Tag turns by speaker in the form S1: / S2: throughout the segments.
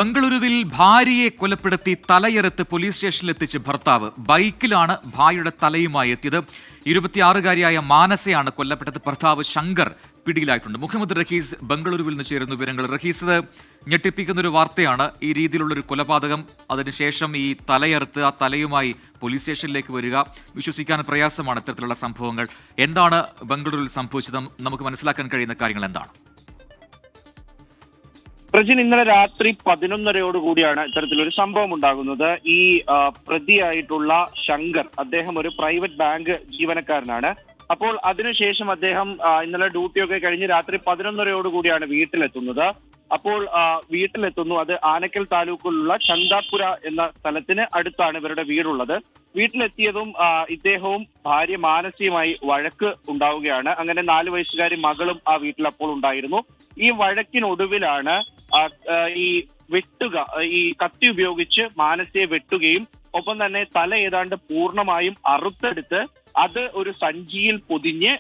S1: ബംഗളൂരുവിൽ ഭാര്യയെ കൊലപ്പെടുത്തി തലയെറുത്ത് പോലീസ് സ്റ്റേഷനിലെത്തിച്ച് ഭർത്താവ്. ബൈക്കിലാണ് ഭാര്യയുടെ തലയുമായി എത്തിയത്. 26-കാരിയായ മാനസയാണ് കൊല്ലപ്പെട്ടത്. ഭർത്താവ് ശങ്കർ പിടിയിലായിട്ടുണ്ട്. മുഹമ്മദ് റഹീസ് ബംഗളൂരുവിൽ നിന്ന് ചേരുന്നു വിവരങ്ങൾ. റഹീസ്, ഇത് ഞെട്ടിപ്പിക്കുന്നൊരു വാർത്തയാണ്. ഈ രീതിയിലുള്ളൊരു കൊലപാതകം, അതിനുശേഷം ഈ തലയെറുത്ത് ആ തലയുമായി പോലീസ് സ്റ്റേഷനിലേക്ക് വരിക, വിശ്വസിക്കാൻ പ്രയാസമാണ് ഇത്തരത്തിലുള്ള സംഭവങ്ങൾ. എന്താണ് ബംഗളൂരുവിൽ സംഭവിച്ചത്? നമുക്ക് മനസ്സിലാക്കാൻ കഴിയുന്ന കാര്യങ്ങൾ എന്താണ്?
S2: പ്രജിൻ, ഇന്നലെ രാത്രി 11:30 ഇത്തരത്തിലൊരു സംഭവം ഉണ്ടാകുന്നത്. ഈ പ്രതിയായിട്ടുള്ള ശങ്കർ, അദ്ദേഹം ഒരു പ്രൈവറ്റ് ബാങ്ക് ജീവനക്കാരനാണ്. അപ്പോൾ അതിനുശേഷം അദ്ദേഹം ഇന്നലെ ഡ്യൂട്ടിയൊക്കെ കഴിഞ്ഞ് രാത്രി 11:30 വീട്ടിലെത്തുന്നത്. അപ്പോൾ വീട്ടിലെത്തുന്നു. അത് ആനക്കൽ താലൂക്കിലുള്ള ചന്ദാപുര എന്ന സ്ഥലത്തിന് അടുത്താണ് ഇവരുടെ വീടുള്ളത്. വീട്ടിലെത്തിയതും ഇദ്ദേഹവും ഭാര്യ മാനസികമായി വഴക്ക് ഉണ്ടാവുകയാണ്. അങ്ങനെ 4 വയസ്സുകാരി മകളും ആ വീട്ടിൽ അപ്പോൾ ഉണ്ടായിരുന്നു. ഈ വഴക്കിനൊടുവിലാണ് ഈ കത്തി ഉപയോഗിച്ച് മാനസിയെ വെട്ടുകയും ഒപ്പം തന്നെ തല ഏതാണ്ട് പൂർണ്ണമായും അറുത്തെടുത്ത് അത് ഒരു സഞ്ചിയിൽ പൊതിഞ്ഞ്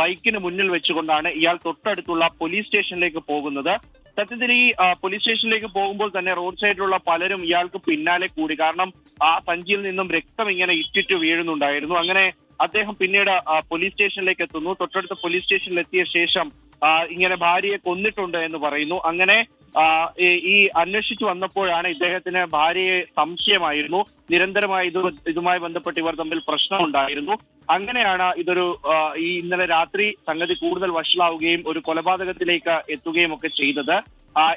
S2: ബൈക്കിന് മുന്നിൽ വെച്ചുകൊണ്ടാണ് ഇയാൾ തൊട്ടടുത്തുള്ള പോലീസ് സ്റ്റേഷനിലേക്ക് പോകുന്നത്. സത്യത്തിൽ ഈ പോലീസ് സ്റ്റേഷനിലേക്ക് പോകുമ്പോൾ തന്നെ റോഡ് സൈഡിലുള്ള പലരും ഇയാൾക്ക് പിന്നാലെ കൂടി. കാരണം ആ സഞ്ചിയിൽ നിന്നും രക്തം ഇങ്ങനെ ഇറ്റിറ്റ് വീഴുന്നുണ്ടായിരുന്നു. അങ്ങനെ അദ്ദേഹം പിന്നീട് പോലീസ് സ്റ്റേഷനിലേക്ക് എത്തുന്നു. തൊട്ടടുത്ത പോലീസ് സ്റ്റേഷനിൽ എത്തിയ ശേഷം ഇങ്ങനെ ഭാര്യയെ കൊന്നിട്ടുണ്ട് എന്ന് പറയുന്നു. അങ്ങനെ ഈ അന്വേഷിച്ചു വന്നപ്പോഴാണ് ഇദ്ദേഹത്തിന് ഭാര്യയെ സംശയമായിരുന്നു. നിരന്തരമായി ഇതുമായി ബന്ധപ്പെട്ട് ഇവർ തമ്മിൽ പ്രശ്നമുണ്ടായിരുന്നു. അങ്ങനെയാണ് ഈ ഇന്നലെ രാത്രി സംഗതി കൂടുതൽ വഷളാവുകയും ഒരു കൊലപാതകത്തിലേക്ക് എത്തുകയും ഒക്കെ ചെയ്തത്.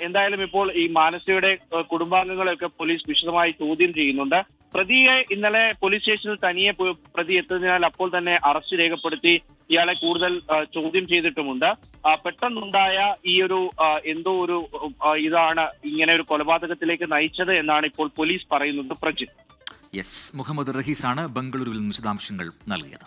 S2: എന്തായാലും ഇപ്പോൾ ഈ മാനസയുടെ കുടുംബാംഗങ്ങളെയൊക്കെ പോലീസ് വിശദമായി ചോദ്യം ചെയ്യുന്നുണ്ട്. പ്രതിയെ ഇന്നലെ പോലീസ് സ്റ്റേഷനിൽ തനിയെ പ്രതി എത്തുന്നതിനാൽ അപ്പോൾ തന്നെ അറസ്റ്റ് രേഖപ്പെടുത്തി ഇയാളെ കൂടുതൽ ചോദ്യം ചെയ്തിട്ടുമുണ്ട്. പെട്ടെന്നുണ്ടായ ഈ ഒരു ഇതാണ് ഇങ്ങനെ ഒരു കൊലപാതകത്തിലേക്ക് നയിച്ചത് എന്നാണ് ഇപ്പോൾ പോലീസ് പറയുന്നത്. പ്രജിത്ത്,
S1: മുഹമ്മദ് റഹീസാണ് ബംഗളൂരുവിൽ നിന്ന് വിശദാംശങ്ങൾ നൽകിയത്.